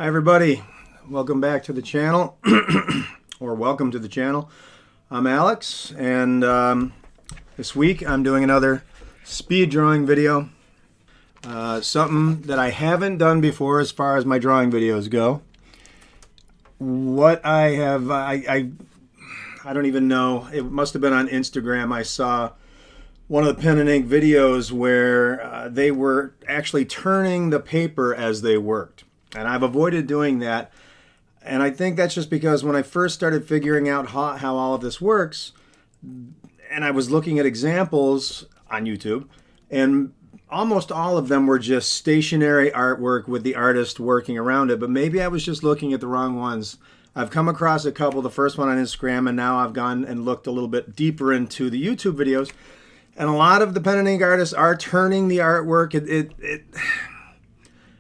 Hi everybody, welcome back to the channel, or welcome to the channel. I'm Alex, and this week I'm doing another speed drawing video. Something that I haven't done before as far as my drawing videos go. What I have, I don't even know, it must have been on Instagram. I saw one of the pen and ink videos where they were actually turning the paper as they worked. And I've avoided doing that. And I think that's just because when I first started figuring out how all of this works, and I was looking at examples on YouTube, and almost all of them were just stationary artwork with the artist working around it. But maybe I was just looking at the wrong ones. I've come across a couple, the first one on Instagram, and now I've gone and looked a little bit deeper into the YouTube videos. And a lot of the pen and ink artists are turning the artwork.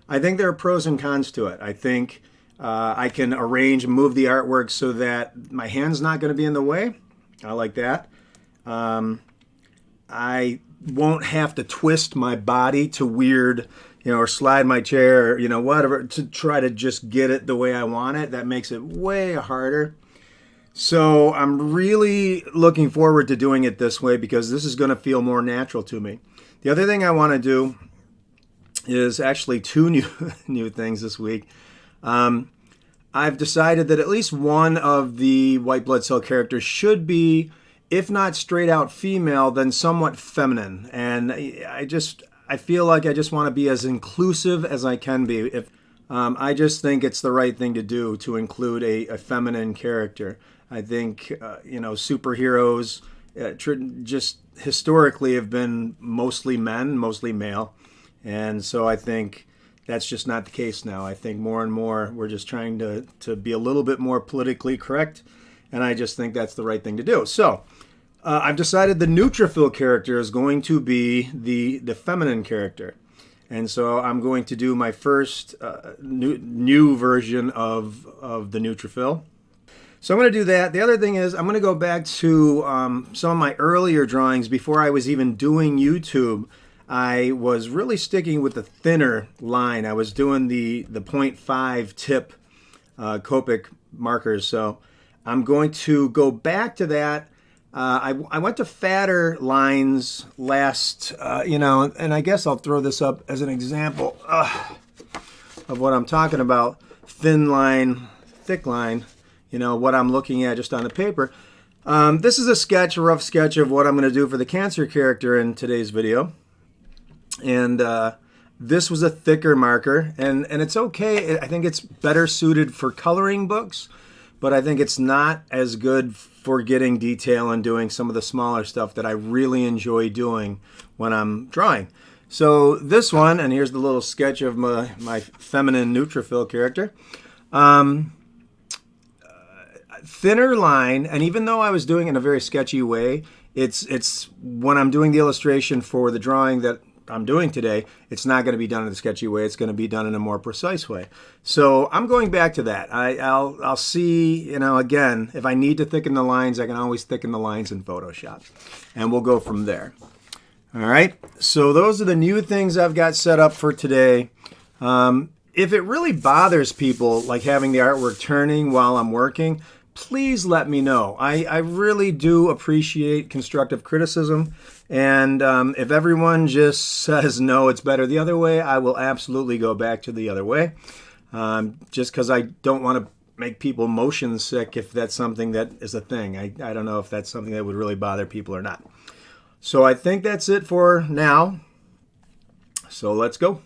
I think there are pros and cons to it. I think I can arrange and move the artwork so that my hand's not going to be in the way. I like that. I won't have to twist my body to weird, or slide my chair, or, whatever, to try to just get it the way I want it. That makes it way harder. So I'm really looking forward to doing it this way because this is going to feel more natural to me. The other thing I want to do is actually two new things this week. I've decided that at least one of the white blood cell characters should be, if not straight out female, then somewhat feminine. And I feel like I just want to be as inclusive as I can be. I just think it's the right thing to do to include a feminine character. I think, superheroes just historically have been mostly men, mostly male. And so I think that's just not the case now. I think more and more we're just trying to be a little bit more politically correct. And I just think that's the right thing to do. So I've decided the Neutrophil character is going to be the feminine character. And so I'm going to do my first new version of the Neutrophil. So I'm going to do that. The other thing is I'm going to go back to some of my earlier drawings before I was even doing YouTube. I was really sticking with the thinner line. I was doing the 0.5 tip Copic markers. So I'm going to go back to that. I went to fatter lines last, and I guess I'll throw this up as an example of what I'm talking about. Thin line, thick line, what I'm looking at just on the paper. This is a rough sketch of what I'm going to do for the cancer character in today's video. And this was a thicker marker, and it's okay. I think it's better suited for coloring books, but I think it's not as good for getting detail and doing some of the smaller stuff that I really enjoy doing when I'm drawing. So this one, and here's the little sketch of my feminine Neutrophil character. Thinner line, and even though I was doing it in a very sketchy way, it's when I'm doing the illustration for the drawing that I'm doing today, it's not going to be done in a sketchy way. It's going to be done in a more precise way. So I'm going back to that. I'll see, again, if I need to thicken the lines, I can always thicken the lines in Photoshop. And we'll go from there. All right. So those are the new things I've got set up for today. If it really bothers people, like having the artwork turning while I'm working, please let me know. I really do appreciate constructive criticism. And if everyone just says, no, it's better the other way, I will absolutely go back to the other way. Just because I don't want to make people motion sick if that's something that is a thing. I don't know if that's something that would really bother people or not. So I think that's it for now. So let's go.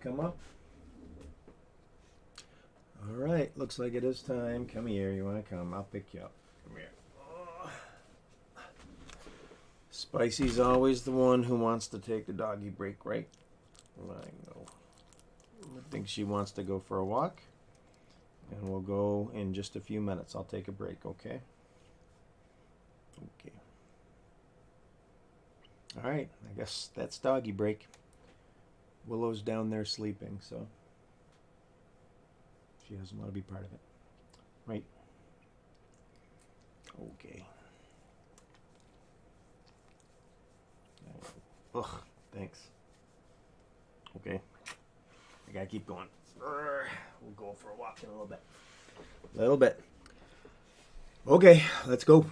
come up? All right, looks like it is time. Come here, you want to come? I'll pick you up. Come here. Oh. Spicy's always the one who wants to take the doggy break, right? I know. I think she wants to go for a walk. And we'll go in just a few minutes. I'll take a break, okay? Okay. All right, I guess that's doggy break. Willow's down there sleeping, so she doesn't want to be part of it. Right? Okay. Ugh, thanks. Okay. I gotta keep going. We'll go for a walk in a little bit. Okay, let's go.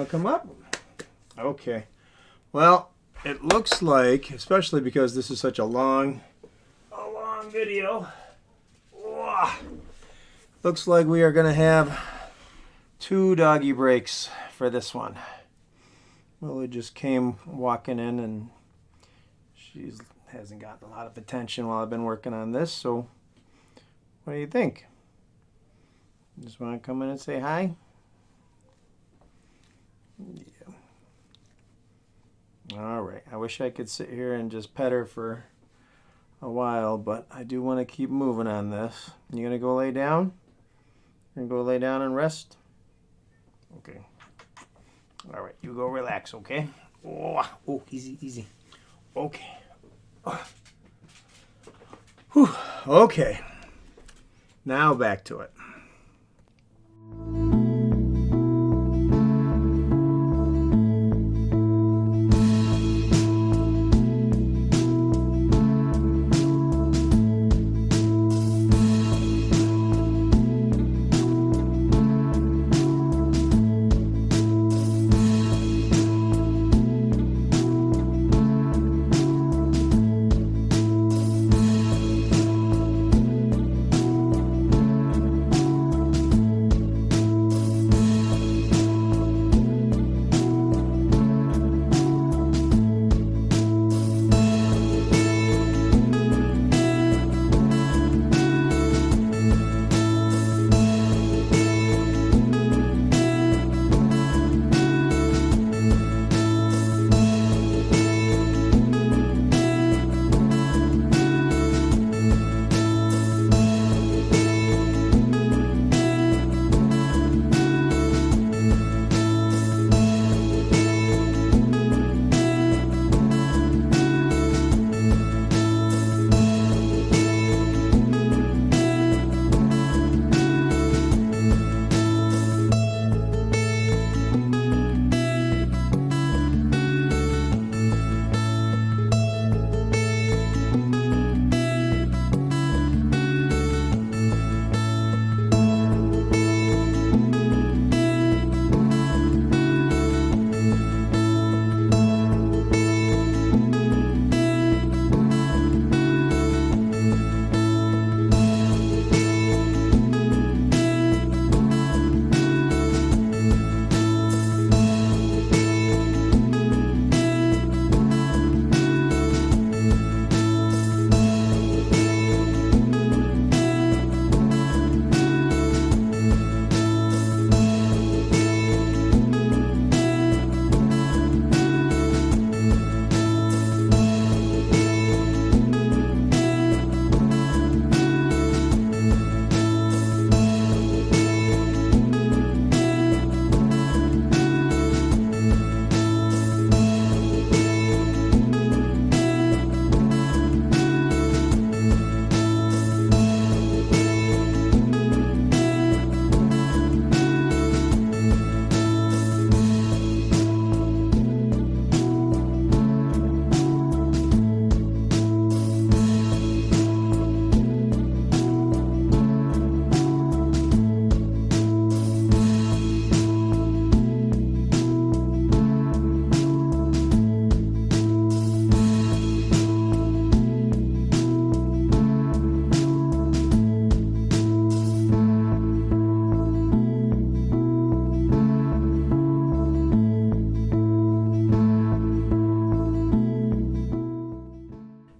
Come up? Okay. Well, it looks like, especially because this is such a long video, looks like we are going to have 2 doggy breaks for this one. Willow just came walking in and she hasn't gotten a lot of attention while I've been working on this, so what do you think? Just want to come in and say hi? Yeah. All right. I wish I could sit here and just pet her for a while, but I do want to keep moving on this. You gonna go lay down? You gonna go lay down and rest? Okay. All right. You go relax, okay? Oh, easy, easy. Okay. Whew. Okay. Now back to it.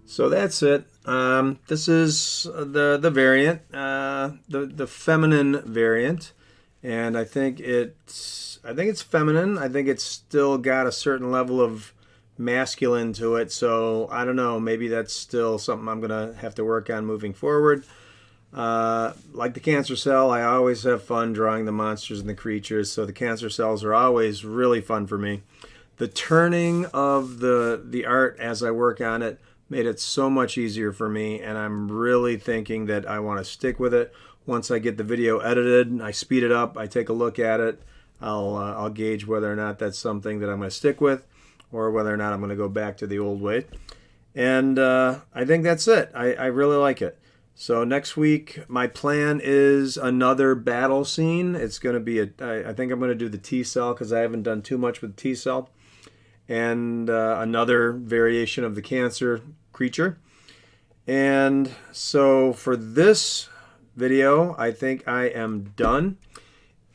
So that's it. This is the variant, the feminine variant, and I think it's feminine. I think it's still got a certain level of masculine to it. So I don't know. Maybe that's still something I'm gonna have to work on moving forward. Like the cancer cell, I always have fun drawing the monsters and the creatures. So the cancer cells are always really fun for me. The turning of the art as I work on it made it so much easier for me, and I'm really thinking that I want to stick with it. Once I get the video edited, I speed it up, I take a look at it, I'll gauge whether or not that's something that I'm going to stick with, or whether or not I'm going to go back to the old way. And I think that's it. I really like it. So next week, my plan is another battle scene. It's going to be I think I'm going to do the T-cell because I haven't done too much with T-cell. And another variation of the cancer creature. And so for this video, I think I am done.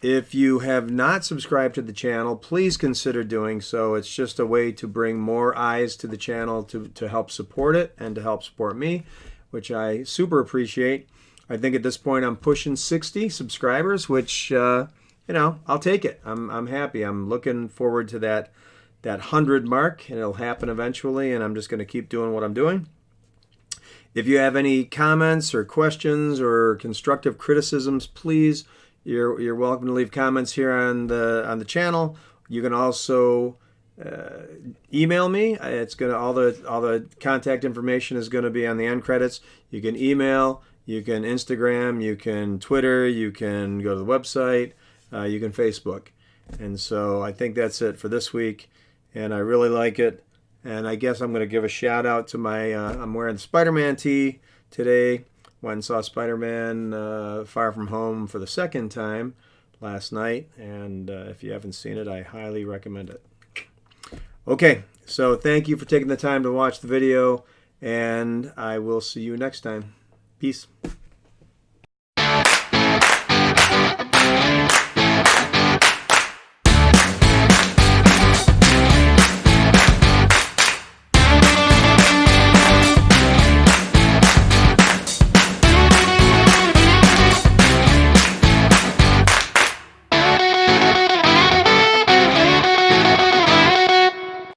If you have not subscribed to the channel, please consider doing so. It's just a way to bring more eyes to the channel to help support it and to help support me, which I super appreciate. I think at this point I'm pushing 60 subscribers, which, you know, I'll take it. I'm happy. I'm looking forward to that 100 mark, and it'll happen eventually, and I'm just going to keep doing what I'm doing. If you have any comments or questions or constructive criticisms, please, you're welcome to leave comments here on the channel. You can also email me. It's gonna all the contact information is going to be on the end credits. You can email, You can Instagram, you can Twitter, you can go to the website, you can Facebook. And so I think that's it for this week, and I really like it. And I guess I'm going to give a shout out to my, I'm wearing the Spider-Man tee today. Went and saw Spider-Man Far From Home for the second time last night, and if you haven't seen it, I highly recommend it. Okay, so thank you for taking the time to watch the video, and I will see you next time. Peace.